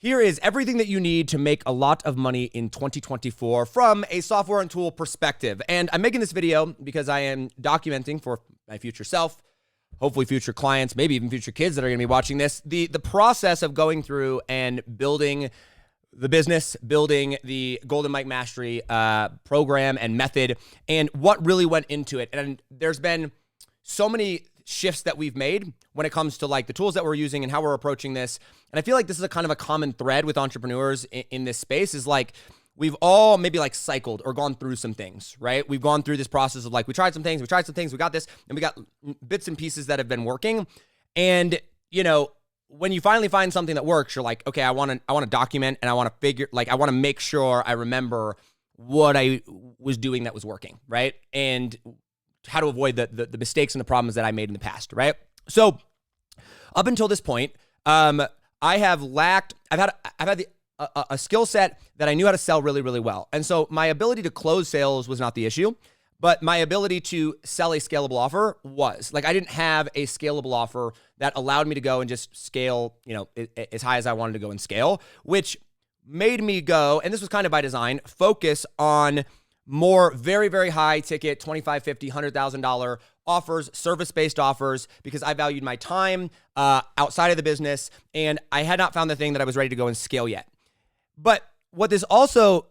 Here is everything that you need to make a lot of money in 2024 from a software and tool perspective. And I'm making this video because I am documenting for my future self, hopefully future clients, maybe even future kids that are going to be watching this, the process of going through and building the business, building the Golden Mike Mastery program and method, and what really went into it. And there's been so many shifts that we've made when it comes to like the tools that we're using and how we're approaching this. And I feel like this is a kind of a common thread with entrepreneurs in this space is like, we've all maybe like cycled or gone through some things, right? We've gone through this process of like, we tried some things, we got this, and we got bits and pieces that have been working. And, you know, when you finally find something that works, you're like, okay, I want to document and I want to make sure I remember what I was doing that was working, right? And how to avoid the mistakes and the problems that I made in the past, right? So up until this point, I've had a skill set that I knew how to sell really, really well. And so my ability to close sales was not the issue, but my ability to sell a scalable offer was. Like, I didn't have a scalable offer that allowed me to go and just scale, you know, as high as I wanted to go and scale, which made me go, and this was kind of by design, focus on more very, very high ticket, $25,000, $50,000, $100,000 offers, service-based offers, because I valued my time outside of the business, and I had not found the thing that I was ready to go and scale yet. But what this also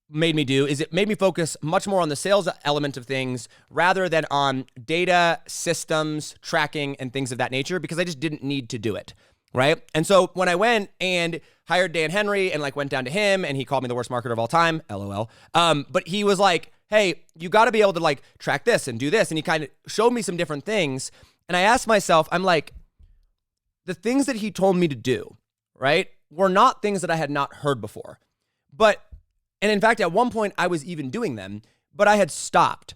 made me do is it made me focus much more on the sales element of things rather than on data, systems, tracking, and things of that nature, because I just didn't need to do it, right? And so when I went and hired Dan Henry and like went down to him and he called me the worst marketer of all time, LOL. But he was like, hey, you got to be able to like track this and do this. And he kind of showed me some different things. And I asked myself, I'm like, the things that he told me to do, right, were not things that I had not heard before. And in fact, at one point I was even doing them, but I had stopped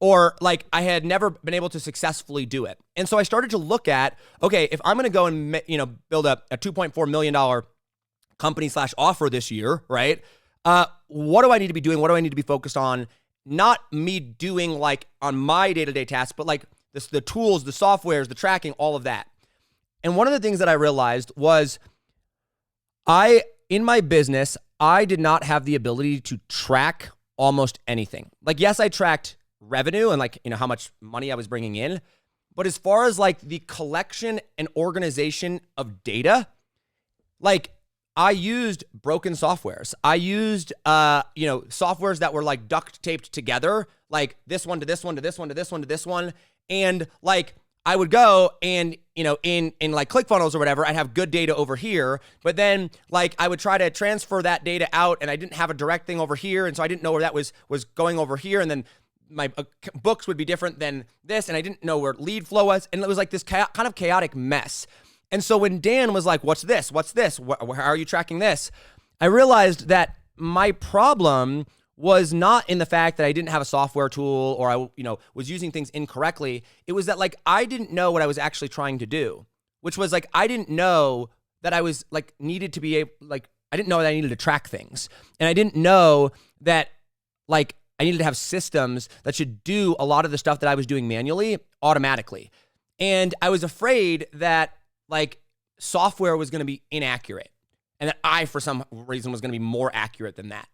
or like I had never been able to successfully do it. And so I started to look at, okay, if I'm going to go and, you know, build a $2.4 million company / offer this year, right? What do I need to be doing? What do I need to be focused on? Not me doing like on my day-to-day tasks, but like the tools, the softwares, the tracking, all of that. And one of the things that I realized was in my business, I did not have the ability to track almost anything. Like, yes, I tracked revenue and like, you know, how much money I was bringing in. But as far as like the collection and organization of data, like I used broken softwares. I used, softwares that were like duct taped together, like this one to this one to this one to this one to this one. And like, I would go and, you know, in like ClickFunnels or whatever, I'd have good data over here, but then like I would try to transfer that data out and I didn't have a direct thing over here. And so I didn't know where that was going over here. And then my books would be different than this. And I didn't know where lead flow was. And it was like this kind of chaotic mess. And so when Dan was like, what's this? What's this? How are you tracking this? I realized that my problem was not in the fact that I didn't have a software tool or I, you know, was using things incorrectly. It was that like, I didn't know what I was actually trying to do, which was like, I didn't know that I was like needed to be able, like, I didn't know that I needed to track things. And I didn't know that like I needed to have systems that should do a lot of the stuff that I was doing manually automatically. And I was afraid that like software was going to be inaccurate and that I, for some reason, was going to be more accurate than that.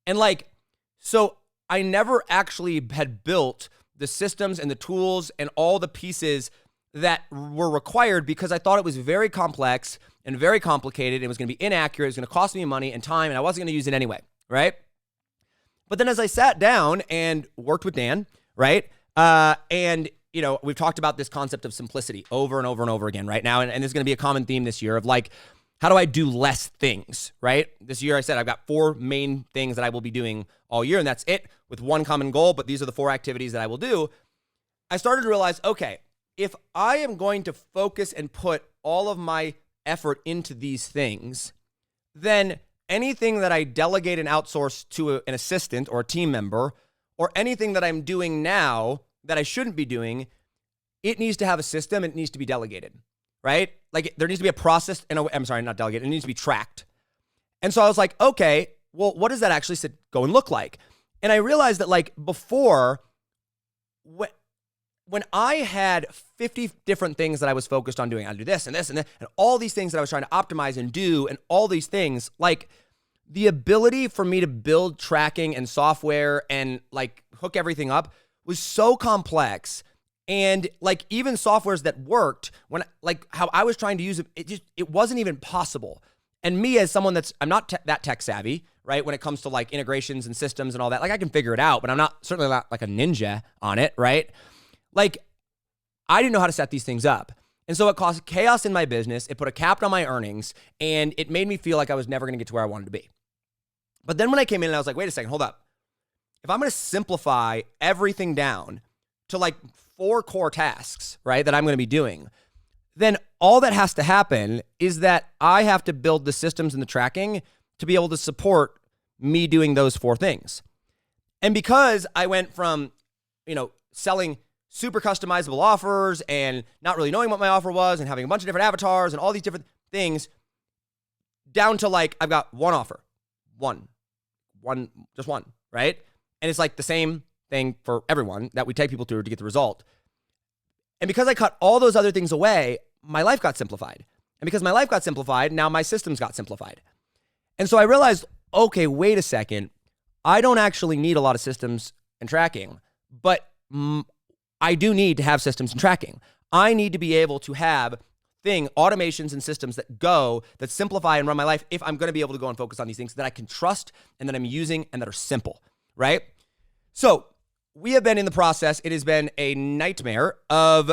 And like, so I never actually had built the systems and the tools and all the pieces that were required because I thought it was very complex and very complicated. It was going to be inaccurate. It was going to cost me money and time, and I wasn't going to use it anyway, right? But then as I sat down and worked with Dan, right, and you know, we've talked about this concept of simplicity over and over and over again right now, and there's going to be a common theme this year of like, how do I do less things, right? This year I said I've got 4 main things that I will be doing all year, and that's it, with one common goal, but these are the 4 activities that I will do. I started to realize, okay, if I am going to focus and put all of my effort into these things, then anything that I delegate and outsource to an assistant or a team member, or anything that I'm doing now that I shouldn't be doing, it needs to have a system and it needs to be delegated, right? Like there needs to be a process, not delegated, it needs to be tracked. And so I was like, okay, well, what does that actually go and look like? And I realized that like before, when I had 50 different things that I was focused on doing, I'd do this and this and this, and all these things that I was trying to optimize and do, and all these things, like the ability for me to build tracking and software and like hook everything up was so complex. And like even softwares that worked, when like how I was trying to use it, it wasn't even possible. And me as someone I'm not that tech savvy, right? When it comes to like integrations and systems and all that, like I can figure it out, but I'm certainly not like a ninja on it, right? Like I didn't know how to set these things up. And so it caused chaos in my business. It put a cap on my earnings, and it made me feel like I was never going to get to where I wanted to be. But then when I came in and I was like, wait a second, hold up. If I'm going to simplify everything down to like 4 core tasks, right, that I'm going to be doing, then all that has to happen is that I have to build the systems and the tracking to be able to support me doing those 4 things. And because I went from, selling super customizable offers and not really knowing what my offer was and having a bunch of different avatars and all these different things, down to like, I've got one offer, just one, right? And it's like the same thing for everyone that we take people through to get the result. And because I cut all those other things away, my life got simplified. And because my life got simplified, now my systems got simplified. And so I realized, okay, wait a second. I don't actually need a lot of systems and tracking, but I do need to have systems and tracking. I need to be able to have automations and systems that simplify and run my life if I'm going to be able to go and focus on these things that I can trust and that I'm using and that are simple, right? So we have been in the process. It has been a nightmare of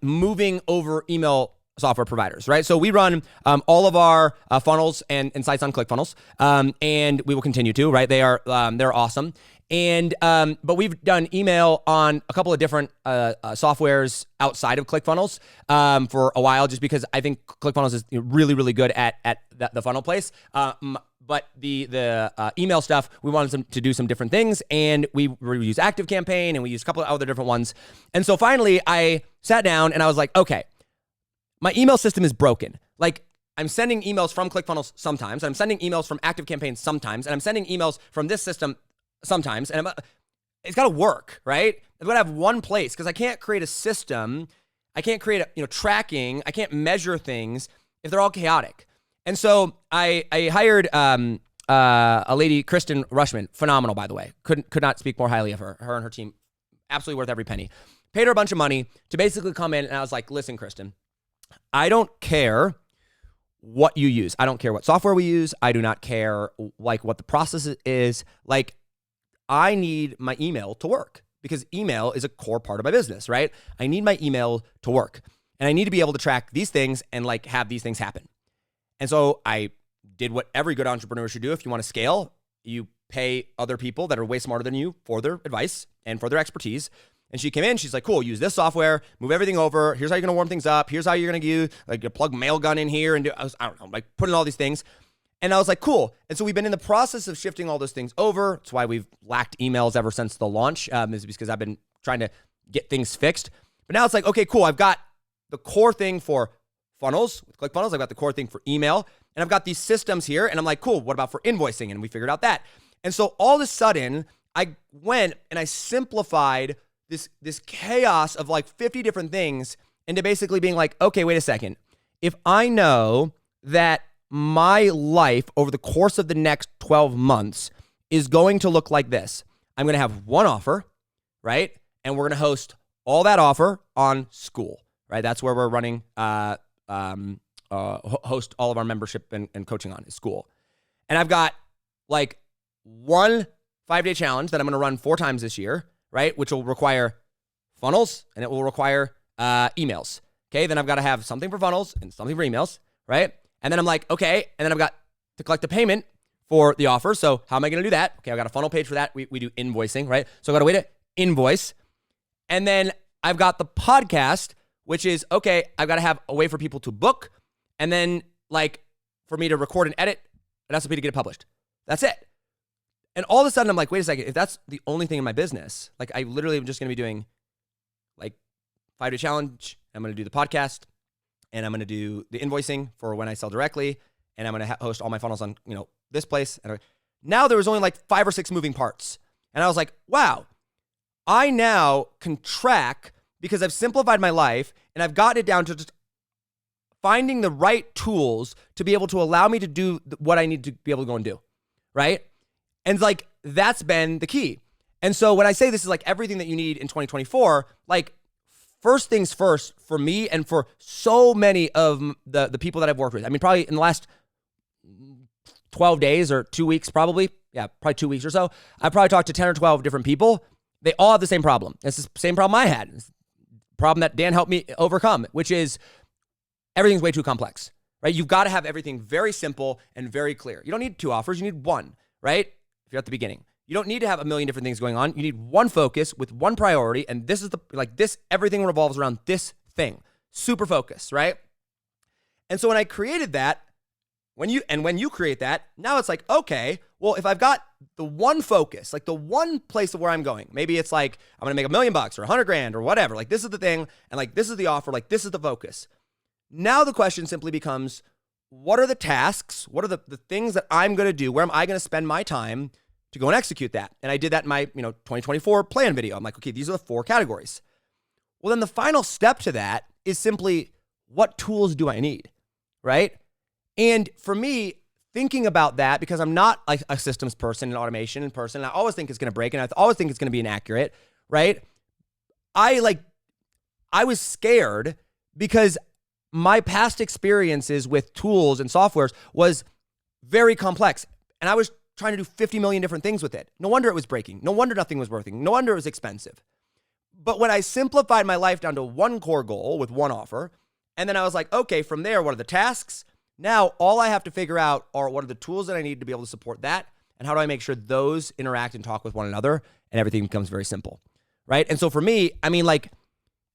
moving over email software providers, right? So we run all of our funnels and sites on ClickFunnels, and we will continue to, right? They're awesome. And but we've done email on a couple of different softwares outside of ClickFunnels for a while, just because I think ClickFunnels is really, really good at the funnel place. But the email stuff, we wanted them to do some different things, and we use ActiveCampaign, and we use a couple of other different ones. And so finally, I sat down and I was like, okay, my email system is broken. Like, I'm sending emails from ClickFunnels sometimes, and I'm sending emails from ActiveCampaign sometimes, and I'm sending emails from this system sometimes, and it's got to work, right? I've got to have one place, because I can't create a system. I can't create tracking. I can't measure things if they're all chaotic. And so I hired a lady, Kristen Rushman, phenomenal, by the way. Could not speak more highly of her. Her and her team, absolutely worth every penny. Paid her a bunch of money to basically come in, and I was like, listen, Kristen, I don't care what you use. I don't care what software we use. I do not care like what the process is. Like, I need my email to work, because email is a core part of my business, right? I need my email to work, and I need to be able to track these things and like have these things happen. And so I did what every good entrepreneur should do. If you want to scale, you pay other people that are way smarter than you for their advice and for their expertise. And she came in, she's like, cool, use this software, move everything over. Here's how you're going to warm things up. Here's how you're going to use, like, you plug Mailgun in here and I don't know, like putting all these things. And I was like, cool. And so we've been in the process of shifting all those things over. That's why we've lacked emails ever since the launch, is because I've been trying to get things fixed. But now it's like, okay, cool. I've got the core thing for funnels, with ClickFunnels. I've got the core thing for email, and I've got these systems here. And I'm like, cool, what about for invoicing? And we figured out that. And so all of a sudden, I went and I simplified this chaos of like 50 different things into basically being like, okay, wait a second. If I know that my life over the course of the next 12 months is going to look like this, I'm going to have one offer, right? And we're going to host all that offer on School, right? That's where we're running, host all of our membership and coaching on is School. And I've got like one 5-day challenge that I'm going to run 4 times this year, right? Which will require funnels and it will require emails. Okay. Then I've got to have something for funnels and something for emails, right? And then I'm like, okay. And then I've got to collect the payment for the offer. So how am I going to do that? Okay. I've got a funnel page for that. We do invoicing, right? So I've got a way to invoice. And then I've got the podcast, which is, okay, I've got to have a way for people to book. And then like for me to record and edit an SOP to get it published. That's it. And all of a sudden I'm like, wait a second, if that's the only thing in my business, like I literally am just going to be doing like 5-day challenge. I'm going to do the podcast and I'm going to do the invoicing for when I sell directly. And I'm going to host all my funnels on, this place. And now there was only like 5 or 6 moving parts. And I was like, wow, I now can track because I've simplified my life and I've gotten it down to just finding the right tools to be able to allow me to do what I need to be able to go and do, right? And like, that's been the key. And so when I say this is like everything that you need in 2024, like first things first for me and for so many of the people that I've worked with, I mean, probably in the last 12 days or 2 weeks, probably 2 weeks or so, I probably talked to 10 or 12 different people. They all have the same problem. It's the same problem I had. It's the problem that Dan helped me overcome, which is everything's way too complex, right? You've got to have everything very simple and very clear. You don't need 2 offers. You need 1, right? If you're at the beginning. You don't need to have a million different things going on. You need 1 focus with 1 priority. And this is everything revolves around this thing. Super focus, right? And so when I created that, when you create that, now it's like, okay, well, if I've got the 1 focus, like the 1 place of where I'm going, maybe it's like, I'm going to make $1 million or $100,000 or whatever. Like this is the thing. And like, this is the offer. Like this is the focus. Now the question simply becomes, what are the tasks? What are the things that I'm going to do? Where am I going to spend my time to go and execute that? And I did that in my 2024 plan video. I'm like, okay, these are the 4 categories. Well, then the final step to that is simply, what tools do I need, right? And for me, thinking about that, because I'm not like a systems person, an automation person, and I always think it's going to break, and I always think it's going to be inaccurate, right? I was scared because my past experiences with tools and softwares was very complex, and I was trying to do 50 million different things with it. No wonder it was breaking. No wonder nothing was working. No wonder it was expensive. But when I simplified my life down to 1 core goal with 1 offer, and then I was like, okay, from there, what are the tasks? Now, all I have to figure out are what are the tools that I need to be able to support that, and how do I make sure those interact and talk with one another, and everything becomes very simple, right? And so for me, I mean, like,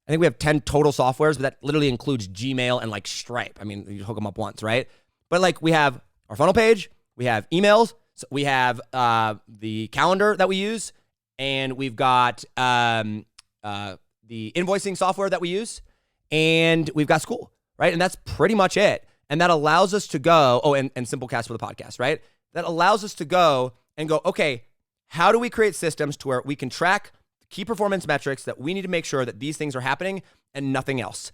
I think we have 10 total softwares, but that literally includes Gmail and like Stripe. I mean, you hook them up once, right? But like, we have our funnel page, we have emails, so we have the calendar that we use, and we've got the invoicing software that we use, and we've got school, right? And that's pretty much it. And that allows us to go, and Simplecast for the podcast, right? That allows us to go, okay, how do we create systems to where we can track key performance metrics that we need to make sure that these things are happening and nothing else?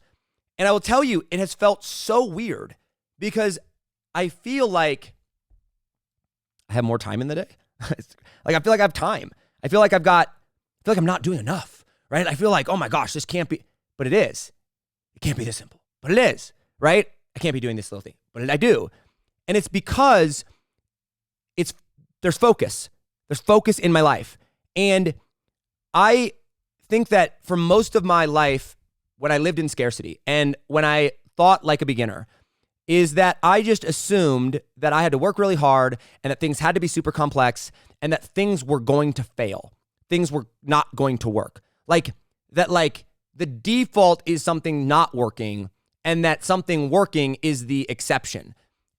And I will tell you, it has felt so weird because I feel like I have more time in the day. Like, I feel like I have time. I feel like I'm not doing enough, right? I feel like, oh my gosh, this can't be, but it is. It can't be this simple, but it is, right? I can't be doing this little thing, but I do. And it's because there's focus. There's focus in my life. And I think that for most of my life, when I lived in scarcity and when I thought like a beginner, is that I just assumed that I had to work really hard and that things had to be super complex and that things were going to fail. Things were not going to work. Like the default is something not working and that something working is the exception.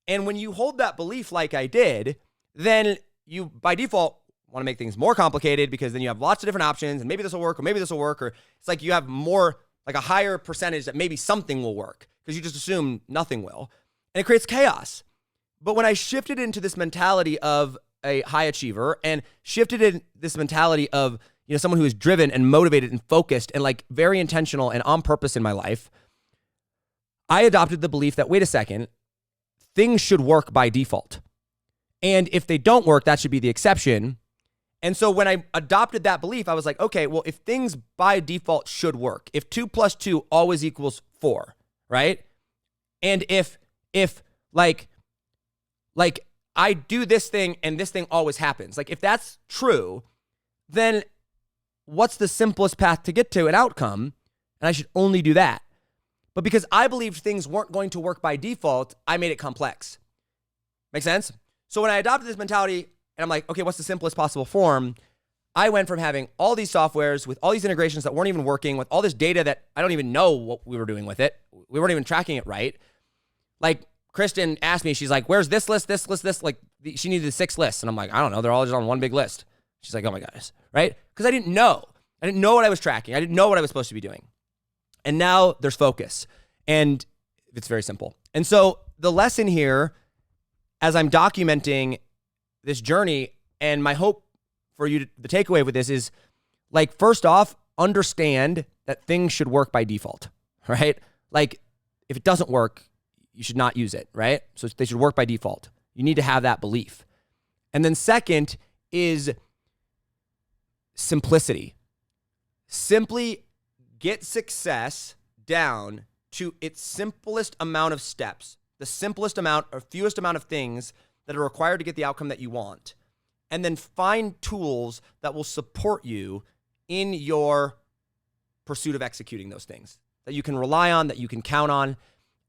And when you hold that belief like I did, then you, by default, want to make things more complicated because then you have lots of different options and maybe this will work or maybe this will work, or it's like you have more, like a higher percentage that maybe something will work because you just assume nothing will. And it creates chaos. But when I shifted into this mentality of a high achiever and shifted in this mentality of, someone who is driven and motivated and focused and like very intentional and on purpose in my life, I adopted the belief that, wait a second, things should work by default. And if they don't work, that should be the exception. And so when I adopted that belief, I was like, okay, well, if things by default should work, if 2 + 2 always equals 4, right? And if like I do this thing and this thing always happens, like if that's true, then what's the simplest path to get to an outcome? And I should only do that. But because I believed things weren't going to work by default, I made it complex. Make sense? So when I adopted this mentality and I'm like, okay, what's the simplest possible form? I went from having all these softwares with all these integrations that weren't even working, with all this data that I don't even know what we were doing with it. We weren't even tracking it right. Like Kristen asked me, she's like, where's this list, this list, this? Like she needed 6 lists. And I'm like, I don't know. They're all just on one big list. She's like, oh my gosh, right? Because I didn't know. I didn't know what I was tracking. I didn't know what I was supposed to be doing. And now there's focus. And it's very simple. And so the lesson here, as I'm documenting this journey, and my hope for you, the takeaway with this is, like, first off, understand that things should work by default, right? Like if it doesn't work, you should not use it, right? So they should work by default. You need to have that belief. And then second is simplicity. Simply get success down to its simplest amount of steps, the simplest amount or fewest amount of things that are required to get the outcome that you want. And then find tools that will support you in your pursuit of executing those things that you can rely on, that you can count on,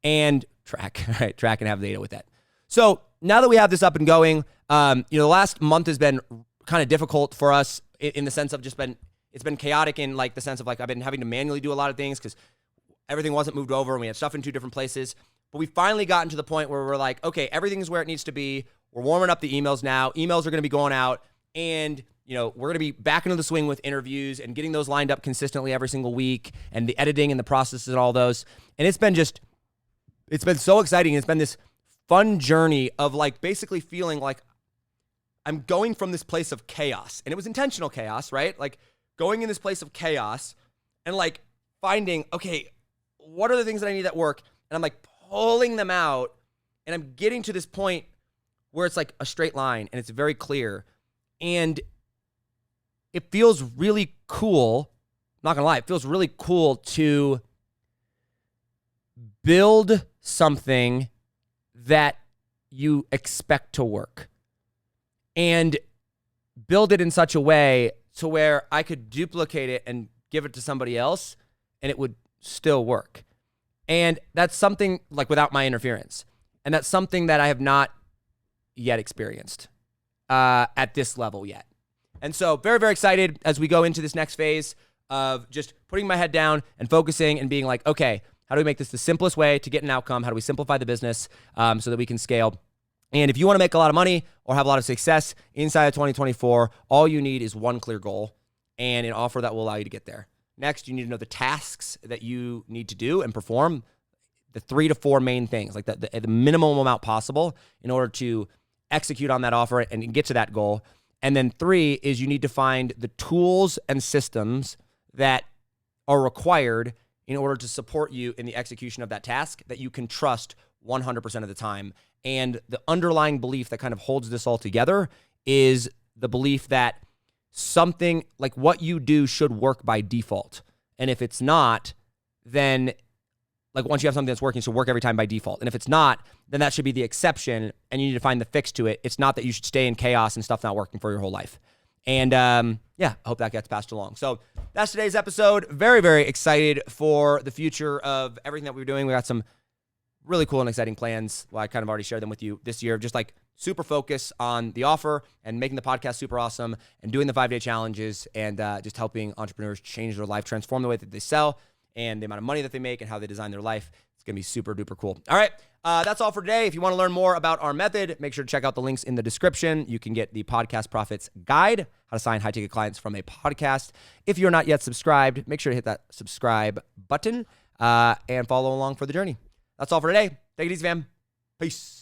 and track, right? Track and have data with that. So now that we have this up and going, the last month has been kind of difficult for us in the sense of it's been chaotic in like the sense of like I've been having to manually do a lot of things because everything wasn't moved over and we had stuff in 2 different places. But we finally gotten to the point where we're like, okay, everything's where it needs to be. We're warming up the emails now. Emails are going to be going out, and we're going to be back into the swing with interviews and getting those lined up consistently every single week, and the editing and the processes and all those. And it's been so exciting. It's been this fun journey of like basically feeling like I'm going from this place of chaos, and it was intentional chaos, right? Like going in this place of chaos and like finding, okay, what are the things that I need that work? And I'm like pulling them out, and I'm getting to this point where it's like a straight line and it's very clear. And it feels really cool. I'm not gonna lie, it feels really cool to build something that you expect to work and build it in such a way to where I could duplicate it and give it to somebody else and it would still work. And that's something like without my interference. And that's something that I have not yet experienced at this level yet. And so very, very excited as we go into this next phase of just putting my head down and focusing and being like, okay, how do we make this the simplest way to get an outcome? How do we simplify the business so that we can scale? And if you want to make a lot of money or have a lot of success inside of 2024, all you need is one clear goal and an offer that will allow you to get there. Next, you need to know the tasks that you need to do and perform, the 3 to 4 main things, like the minimum amount possible in order to execute on that offer and get to that goal. And then 3 is you need to find the tools and systems that are required in order to support you in the execution of that task that you can trust 100% of the time. And the underlying belief that kind of holds this all together is the belief that something like what you do should work by default. And if it's not, then like once you have something that's working, it should work every time by default. And if it's not, then that should be the exception and you need to find the fix to it. It's not that you should stay in chaos and stuff not working for your whole life. And I hope that gets passed along. So that's today's episode. Very, very excited for the future of everything that we're doing. We got some really cool and exciting plans. Well, I kind of already shared them with you this year, just like super focus on the offer and making the podcast super awesome and doing the 5-day challenges and just helping entrepreneurs change their life, transform the way that they sell and the amount of money that they make and how they design their life. It's going to be super duper cool. All right. That's all for today. If you want to learn more about our method, make sure to check out the links in the description. You can get the Podcast Profits Guide, how to sign high-ticket clients from a podcast. If you're not yet subscribed, make sure to hit that subscribe button and follow along for the journey. That's all for today. Take it easy, fam. Peace.